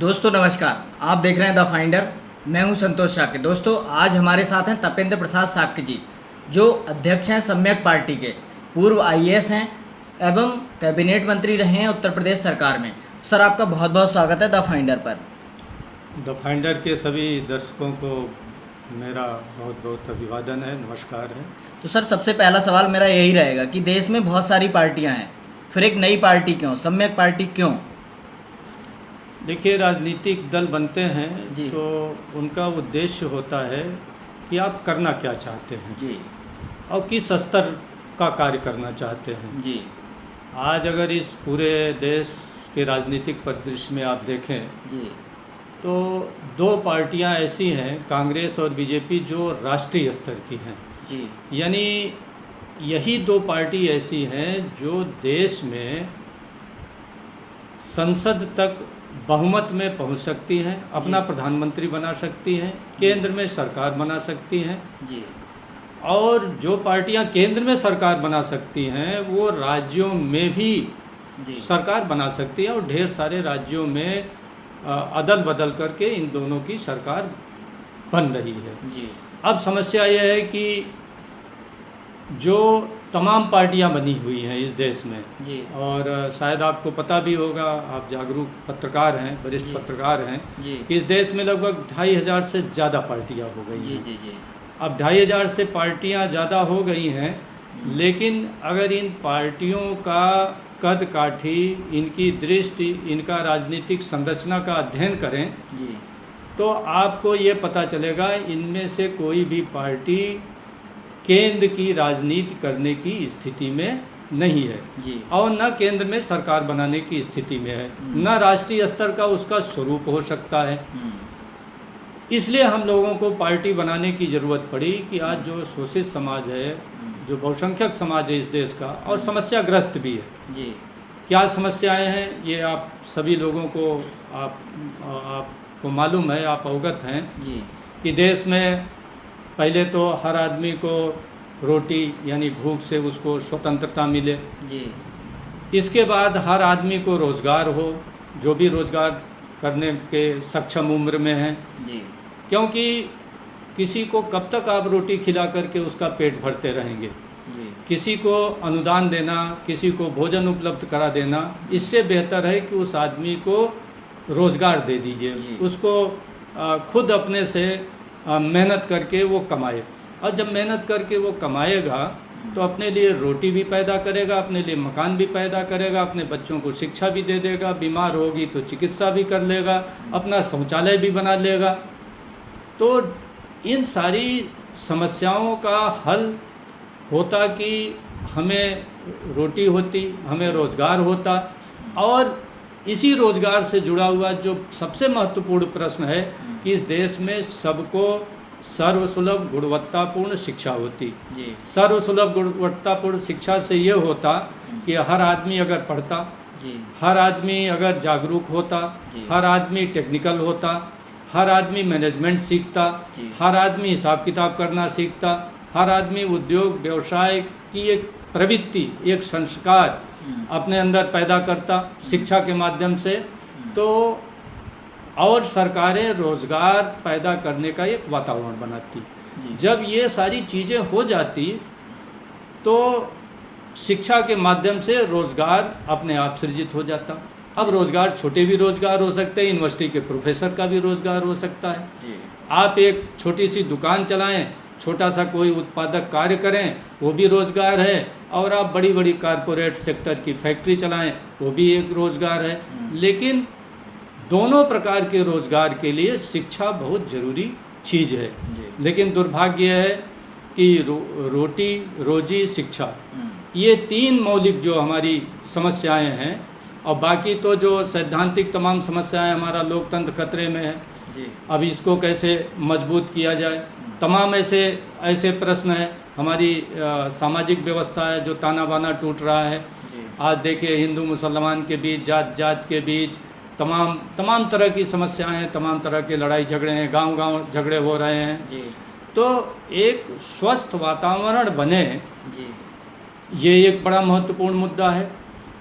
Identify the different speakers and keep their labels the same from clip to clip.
Speaker 1: दोस्तों नमस्कार, आप देख रहे हैं द फाइंडर। मैं हूं संतोष शाक्य। दोस्तों आज हमारे साथ हैं तपेंद्र प्रसाद शाक्य जी, जो अध्यक्ष हैं सम्यक पार्टी के, पूर्व आईएएस हैं एवं कैबिनेट मंत्री रहे हैं उत्तर प्रदेश सरकार में। सर आपका बहुत बहुत स्वागत है द फाइंडर पर।
Speaker 2: द फाइंडर के सभी दर्शकों को मेरा बहुत बहुत अभिवादन है, नमस्कार है।
Speaker 1: तो सर सबसे पहला सवाल मेरा यही रहेगा कि देश में बहुत सारी पार्टियाँ हैं, फिर एक नई पार्टी क्यों, सम्यक पार्टी क्यों?
Speaker 2: देखिए, राजनीतिक दल बनते हैं तो उनका उद्देश्य होता है कि आप करना क्या चाहते हैं
Speaker 1: जी,
Speaker 2: और किस स्तर का कार्य करना चाहते हैं
Speaker 1: जी,
Speaker 2: आज अगर इस पूरे देश के राजनीतिक परिदृश्य में आप देखें
Speaker 1: जी,
Speaker 2: तो दो पार्टियां ऐसी हैं, कांग्रेस और बीजेपी, जो राष्ट्रीय स्तर की हैं।
Speaker 1: जी,
Speaker 2: यानी यही दो पार्टी ऐसी हैं जो देश में संसद तक बहुमत में पहुंच सकती हैं, अपना प्रधानमंत्री बना सकती हैं, केंद्र में सरकार बना सकती हैं
Speaker 1: जी,
Speaker 2: और जो पार्टियां केंद्र में सरकार बना सकती हैं वो राज्यों में भी सरकार बना सकती हैं और ढेर सारे राज्यों में अदल बदल करके इन दोनों की सरकार बन रही है।
Speaker 1: जी।
Speaker 2: अब समस्या यह है कि जो तमाम पार्टियां बनी हुई हैं इस देश में
Speaker 1: जी,
Speaker 2: और शायद आपको पता भी होगा, आप जागरूक पत्रकार हैं, वरिष्ठ पत्रकार हैं,
Speaker 1: जी,
Speaker 2: कि इस देश में लगभग 2500 से ज़्यादा पार्टियां हो गई
Speaker 1: जी,
Speaker 2: हैं।
Speaker 1: जी, जी,
Speaker 2: अब 2500 से पार्टियां ज़्यादा हो गई हैं, लेकिन अगर इन पार्टियों का कद काठी, इनकी दृष्टि, इनका राजनीतिक संरचना का अध्ययन करें
Speaker 1: जी,
Speaker 2: तो आपको ये पता चलेगा इनमें से कोई भी पार्टी केंद्र की राजनीति करने की स्थिति में नहीं है
Speaker 1: जी,
Speaker 2: और न केंद्र में सरकार बनाने की स्थिति में है, न राष्ट्रीय स्तर का उसका स्वरूप हो सकता है। इसलिए हम लोगों को पार्टी बनाने की ज़रूरत पड़ी कि आज जो शोषित समाज है, जो बहुसंख्यक समाज है इस देश का, और समस्याग्रस्त भी है।
Speaker 1: जी,
Speaker 2: क्या समस्याएं हैं ये आप सभी लोगों को आपको मालूम है, आप अवगत हैं
Speaker 1: जी,
Speaker 2: कि देश में पहले तो हर आदमी को रोटी यानी भूख से उसको स्वतंत्रता मिले।
Speaker 1: जी,
Speaker 2: इसके बाद हर आदमी को रोज़गार हो, जो भी रोज़गार करने के सक्षम उम्र में हैं,
Speaker 1: जी,
Speaker 2: क्योंकि किसी को कब तक आप रोटी खिला करके उसका पेट भरते रहेंगे।
Speaker 1: जी,
Speaker 2: किसी को अनुदान देना, किसी को भोजन उपलब्ध करा देना, इससे बेहतर है कि उस आदमी को रोज़गार दे दीजिए, उसको खुद अपने से मेहनत करके वो कमाए, और जब मेहनत करके वो कमाएगा तो अपने लिए रोटी भी पैदा करेगा, अपने लिए मकान भी पैदा करेगा, अपने बच्चों को शिक्षा भी दे देगा, बीमार होगी तो चिकित्सा भी कर लेगा, अपना शौचालय भी बना लेगा। तो इन सारी समस्याओं का हल होता कि हमें रोटी होती, हमें रोज़गार होता, और इसी रोज़गार से जुड़ा हुआ जो सबसे महत्वपूर्ण प्रश्न है कि इस देश में सबको सर्वसुलभ गुणवत्तापूर्ण शिक्षा होती। सर्वसुलभ गुणवत्तापूर्ण शिक्षा से ये होता कि हर आदमी अगर पढ़ता, हर आदमी अगर जागरूक होता, हर आदमी टेक्निकल होता, हर आदमी मैनेजमेंट सीखता, हर आदमी हिसाब किताब करना सीखता, हर आदमी उद्योग व्यवसाय की एक प्रवृत्ति, एक संस्कार अपने अंदर पैदा करता शिक्षा के माध्यम से, तो और सरकारें रोज़गार पैदा करने का एक वातावरण बनाती। जब ये सारी चीज़ें हो जाती तो शिक्षा के माध्यम से रोज़गार अपने आप सृजित हो जाता। अब रोज़गार छोटे भी रोज़गार हो सकते हैं, यूनिवर्सिटी के प्रोफेसर का भी रोज़गार हो सकता है। आप एक छोटी सी दुकान चलाएं, छोटा सा कोई उत्पादक कार्य करें, वो भी रोज़गार है, और आप बड़ी बड़ी कारपोरेट सेक्टर की फैक्ट्री चलाएं, वो भी एक रोज़गार है। लेकिन दोनों प्रकार के रोज़गार के लिए शिक्षा बहुत ज़रूरी चीज़ है। लेकिन दुर्भाग्य है कि रोटी रोजी शिक्षा, ये तीन मौलिक जो हमारी समस्याएं हैं, और बाकी तो जो सैद्धांतिक तमाम समस्याएं, हमारा लोकतंत्र खतरे में है, अब इसको कैसे मजबूत किया जाए, तमाम ऐसे प्रश्न हैं। हमारी सामाजिक व्यवस्था है जो ताना बाना टूट रहा है। आज देखिए, हिंदू मुसलमान के बीच, जात जात के बीच तमाम तरह की समस्याएं हैं, तमाम तरह के लड़ाई झगड़े हैं, गांव-गांव झगड़े हो रहे हैं। तो एक स्वस्थ वातावरण बने, ये एक बड़ा महत्वपूर्ण मुद्दा है।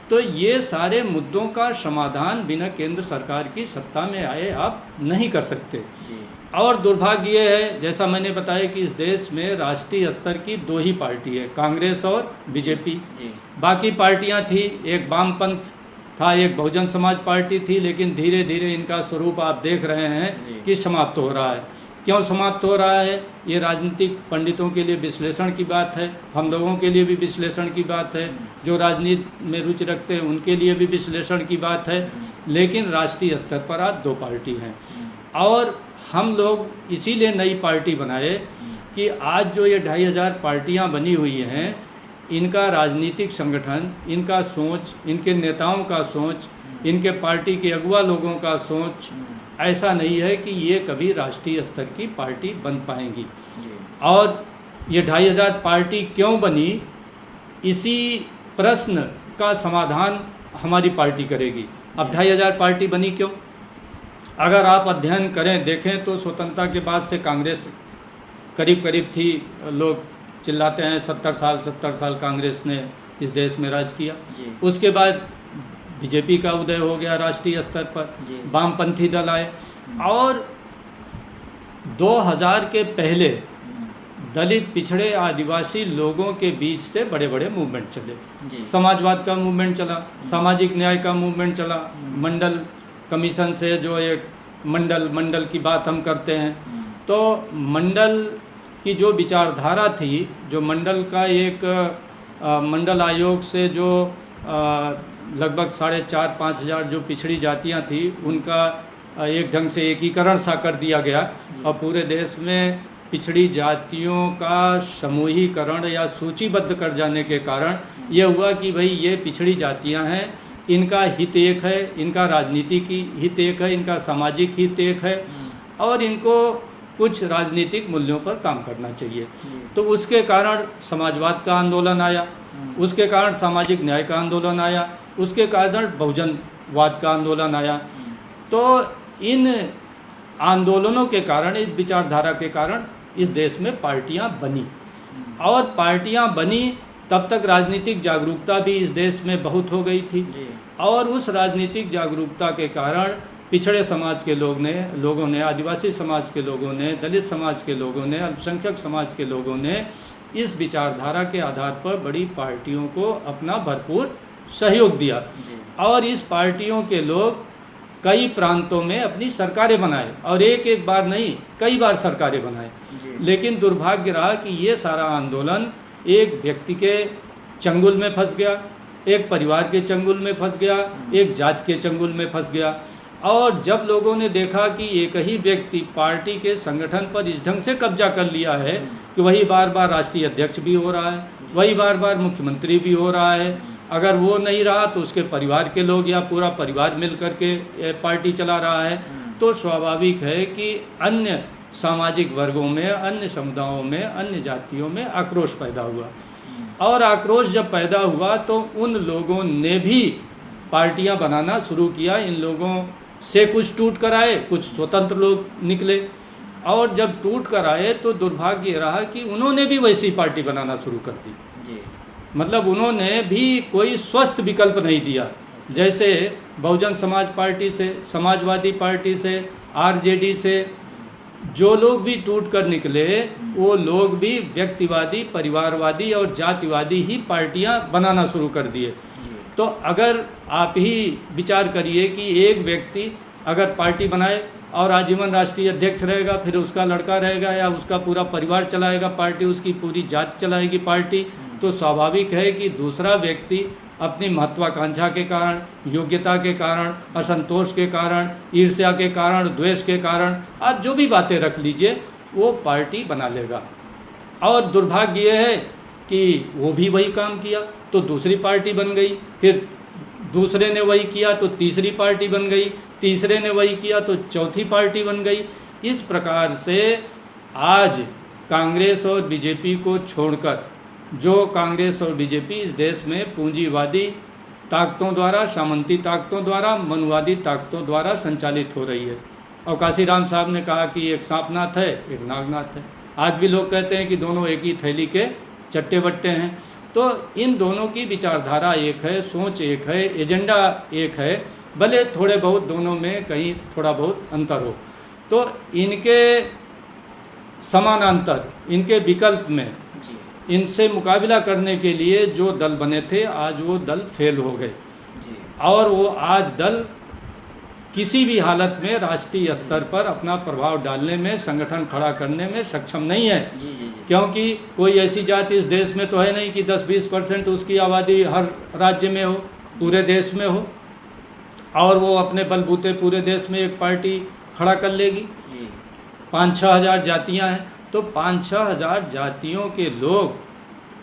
Speaker 2: तो ये सारे मुद्दों का समाधान बिना केंद्र सरकार की सत्ता में आए आप नहीं कर सकते।
Speaker 1: जी।
Speaker 2: और दुर्भाग्य ये है, जैसा मैंने बताया कि इस देश में राष्ट्रीय स्तर की 2 ही पार्टी है, कांग्रेस और बीजेपी।
Speaker 1: जी।
Speaker 2: बाकी पार्टियां थी, एक वामपंथ था, एक बहुजन समाज पार्टी थी, लेकिन धीरे धीरे इनका स्वरूप आप देख रहे हैं कि समाप्त हो रहा है। क्यों समाप्त हो रहा है? ये राजनीतिक पंडितों के लिए विश्लेषण की बात है, हम लोगों के लिए भी विश्लेषण की बात है, जो राजनीति में रुचि रखते हैं उनके लिए भी विश्लेषण की बात है। लेकिन राष्ट्रीय स्तर पर आज 2 पार्टी हैं और हम लोग इसीलिए नई पार्टी बनाए कि आज जो ये 2500 पार्टियां बनी हुई हैं, इनका राजनीतिक संगठन, इनका सोच, इनके नेताओं का सोच, इनके पार्टी के अगुवा लोगों का सोच ऐसा नहीं है कि ये कभी राष्ट्रीय स्तर की पार्टी बन पाएंगी। और ये 2500 पार्टी क्यों बनी, इसी प्रश्न का समाधान हमारी पार्टी करेगी। अब 2500 पार्टी बनी क्यों? अगर आप अध्ययन करें, देखें तो स्वतंत्रता के बाद से कांग्रेस करीब करीब थी, लोग चिल्लाते हैं 70 साल कांग्रेस ने इस देश में राज किया। उसके बाद बीजेपी का उदय हो गया राष्ट्रीय स्तर पर, वामपंथी दल आए और 2000 के पहले दलित, पिछड़े, आदिवासी लोगों के बीच से बड़े बड़े मूवमेंट चले। समाजवाद का मूवमेंट चला, सामाजिक न्याय का मूवमेंट चला, मंडल कमीशन से जो एक मंडल की बात हम करते हैं, तो मंडल की जो विचारधारा थी, जो मंडल का एक मंडल आयोग से जो लगभग 4,500-5 हज़ार जो पिछड़ी जातियां थी, उनका एक ढंग से एकीकरण सा कर दिया गया और पूरे देश में पिछड़ी जातियों का समूहीकरण या सूचीबद्ध कर जाने के कारण ये हुआ कि भाई ये पिछड़ी जातियां हैं, इनका हित एक है, इनका राजनीतिक हित एक है, इनका सामाजिक हित एक है और इनको कुछ राजनीतिक मूल्यों पर काम करना चाहिए। तो उसके कारण समाजवाद का आंदोलन आया, उसके कारण सामाजिक न्याय का आंदोलन आया, उसके कारण बहुजनवाद का आंदोलन आया। तो इन आंदोलनों के कारण, इस विचारधारा के कारण इस देश में पार्टियां बनी और पार्टियां बनी तब तक राजनीतिक जागरूकता भी इस देश में बहुत हो गई थी और उस राजनीतिक जागरूकता के कारण पिछड़े समाज के लोगों ने, आदिवासी समाज के लोगों ने, दलित समाज के लोगों ने, अल्पसंख्यक समाज के लोगों ने इस विचारधारा के आधार पर बड़ी पार्टियों को अपना भरपूर सहयोग दिया और इस पार्टियों के लोग कई प्रांतों में अपनी सरकारें बनाए और एक बार नहीं, कई बार सरकारें बनाए। लेकिन दुर्भाग्य रहा कि ये सारा आंदोलन एक व्यक्ति के चंगुल में फंस गया, एक परिवार के चंगुल में फंस गया, एक जात के चंगुल में फंस गया और जब लोगों ने देखा कि एक ही व्यक्ति पार्टी के संगठन पर इस ढंग से कब्जा कर लिया है कि वही बार बार राष्ट्रीय अध्यक्ष भी हो रहा है, वही बार बार मुख्यमंत्री भी हो रहा है, अगर वो नहीं रहा तो उसके परिवार के लोग या पूरा परिवार मिल करके पार्टी चला रहा है, तो स्वाभाविक है कि अन्य सामाजिक वर्गों में, अन्य समुदायों में, अन्य जातियों में आक्रोश पैदा हुआ और आक्रोश जब पैदा हुआ तो उन लोगों ने भी पार्टियां बनाना शुरू किया। इन लोगों से कुछ टूट कर आए, कुछ स्वतंत्र लोग निकले और जब टूट कर आए तो दुर्भाग्य रहा कि उन्होंने भी वैसी पार्टी बनाना शुरू कर दी। मतलब उन्होंने भी कोई स्वस्थ विकल्प नहीं दिया। जैसे बहुजन समाज पार्टी से, समाजवादी पार्टी से, आरजेडी से जो लोग भी टूट कर निकले, वो लोग भी व्यक्तिवादी, परिवारवादी और जातिवादी ही पार्टियां बनाना शुरू कर दिए। तो अगर आप ही विचार करिए कि एक व्यक्ति अगर पार्टी बनाए और आजीवन राष्ट्रीय अध्यक्ष रहेगा, फिर उसका लड़का रहेगा या उसका पूरा परिवार चलाएगा पार्टी, उसकी पूरी जाति चलाएगी पार्टी, तो स्वाभाविक है कि दूसरा व्यक्ति अपनी महत्वाकांक्षा के कारण, योग्यता के कारण, असंतोष के कारण, ईर्ष्या के कारण, द्वेष के कारण, आप जो भी बातें रख लीजिए, वो पार्टी बना लेगा। और दुर्भाग्य ये है कि वो भी वही काम किया तो दूसरी पार्टी बन गई, फिर दूसरे ने वही किया तो तीसरी पार्टी बन गई, तीसरे ने वही किया तो चौथी पार्टी बन गई। इस प्रकार से आज कांग्रेस और बीजेपी को छोड़कर, जो कांग्रेस और बीजेपी इस देश में पूंजीवादी ताकतों द्वारा, सामंती ताकतों द्वारा, मनुवादी ताकतों द्वारा संचालित हो रही है। और काशीराम साहब ने कहा कि एक सांपनाथ है, एक नागनाथ है। आज भी लोग कहते हैं कि दोनों एक ही थैली के चट्टे बट्टे हैं तो इन दोनों की विचारधारा एक है, सोच एक है, एजेंडा एक है, भले थोड़े बहुत दोनों में कहीं थोड़ा बहुत अंतर हो। तो इनके समानांतर, इनके विकल्प में
Speaker 1: जी
Speaker 2: इनसे मुकाबला करने के लिए जो दल बने थे, आज वो दल फेल हो गए
Speaker 1: जी
Speaker 2: और वो आज दल किसी भी हालत में राष्ट्रीय स्तर पर अपना प्रभाव डालने में, संगठन खड़ा करने में सक्षम नहीं है।
Speaker 1: जी जी जी
Speaker 2: क्योंकि कोई ऐसी जाति इस देश में तो है नहीं कि 10-20% उसकी आबादी हर राज्य में हो, पूरे देश में हो, और वो अपने बलबूते पूरे देश में एक पार्टी खड़ा कर लेगी।
Speaker 1: जी
Speaker 2: 5-6 हज़ार जातियाँ हैं, तो 5-6 हज़ार जातियों के लोग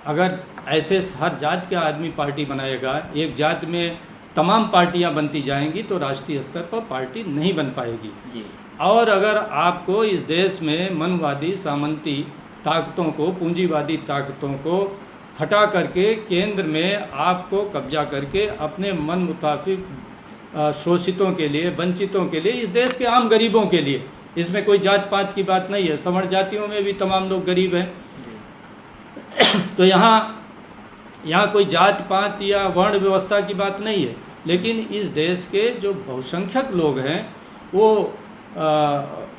Speaker 2: अगर ऐसे हर जात के आदमी पार्टी बनाएगा, एक जात में तमाम पार्टियां बनती जाएंगी, तो राष्ट्रीय स्तर पर पार्टी नहीं बन पाएगी।
Speaker 1: जी
Speaker 2: और अगर आपको इस देश में मनवादी सामंती ताकतों को, पूंजीवादी ताकतों को हटा करके केंद्र में आपको कब्जा करके अपने मन मुताबिक शोषितों के लिए, वंचितों के लिए, इस देश के आम गरीबों के लिए, इसमें कोई जात पात की बात नहीं है, सवर्ण जातियों में भी तमाम लोग गरीब हैं। तो यहाँ कोई जात पात या वर्ण व्यवस्था की बात नहीं है, लेकिन इस देश के जो बहुसंख्यक लोग हैं वो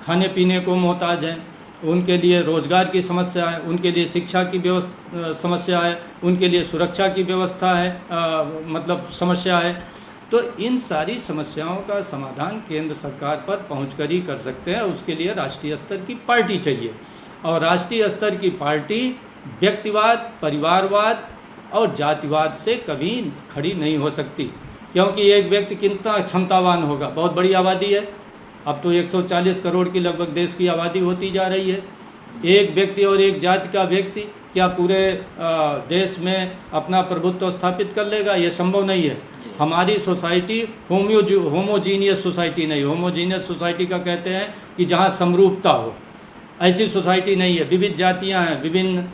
Speaker 2: खाने पीने को मोहताज हैं, उनके लिए रोज़गार की समस्या है, उनके लिए शिक्षा की समस्या है, उनके लिए सुरक्षा की व्यवस्था है, मतलब समस्या है। तो इन सारी समस्याओं का समाधान केंद्र सरकार पर पहुंचकर ही कर सकते हैं। उसके लिए राष्ट्रीय स्तर की पार्टी चाहिए, और राष्ट्रीय स्तर की पार्टी व्यक्तिवाद, परिवारवाद और जातिवाद से कभी खड़ी नहीं हो सकती, क्योंकि एक व्यक्ति कितना क्षमतावान होगा, बहुत बड़ी आबादी है, अब तो 140 करोड़ की लगभग देश की आबादी होती जा रही है। एक व्यक्ति और एक जाति का व्यक्ति क्या पूरे देश में अपना प्रभुत्व स्थापित कर लेगा? ये संभव नहीं है। हमारी सोसाइटी होमोजीनियस सोसाइटी नहीं, होमोजीनियस सोसाइटी का कहते हैं कि जहाँ समरूपता हो, ऐसी सोसाइटी नहीं है। विविध जातियाँ हैं, विभिन्न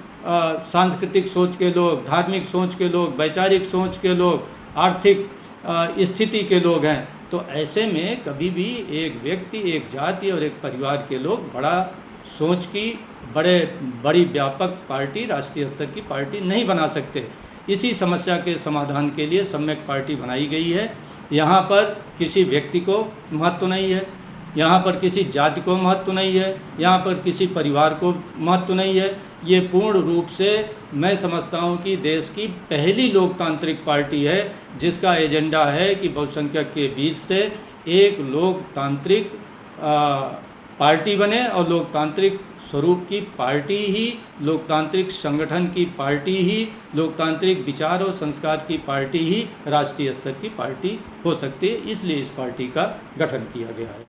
Speaker 2: सांस्कृतिक सोच के लोग, धार्मिक सोच के लोग, वैचारिक सोच के लोग, आर्थिक स्थिति के लोग हैं। तो ऐसे में कभी भी एक व्यक्ति, एक जाति और एक परिवार के लोग बड़ा सोच की बड़ी व्यापक पार्टी, राष्ट्रीय स्तर की पार्टी नहीं बना सकते। इसी समस्या के समाधान के लिए सम्यक पार्टी बनाई गई है। यहाँ पर किसी व्यक्ति को महत्व नहीं है, यहाँ पर किसी जाति को महत्व नहीं है, यहाँ पर किसी परिवार को महत्व नहीं है। ये पूर्ण रूप से मैं समझता हूँ कि देश की पहली लोकतांत्रिक पार्टी है, जिसका एजेंडा है कि बहुसंख्यक के बीच से एक लोकतांत्रिक पार्टी बने, और लोकतांत्रिक स्वरूप की पार्टी ही, लोकतांत्रिक संगठन की पार्टी ही, लोकतांत्रिक विचार और संस्कार की पार्टी ही राष्ट्रीय स्तर की पार्टी हो सकती है। इसलिए इस पार्टी का गठन किया गया है।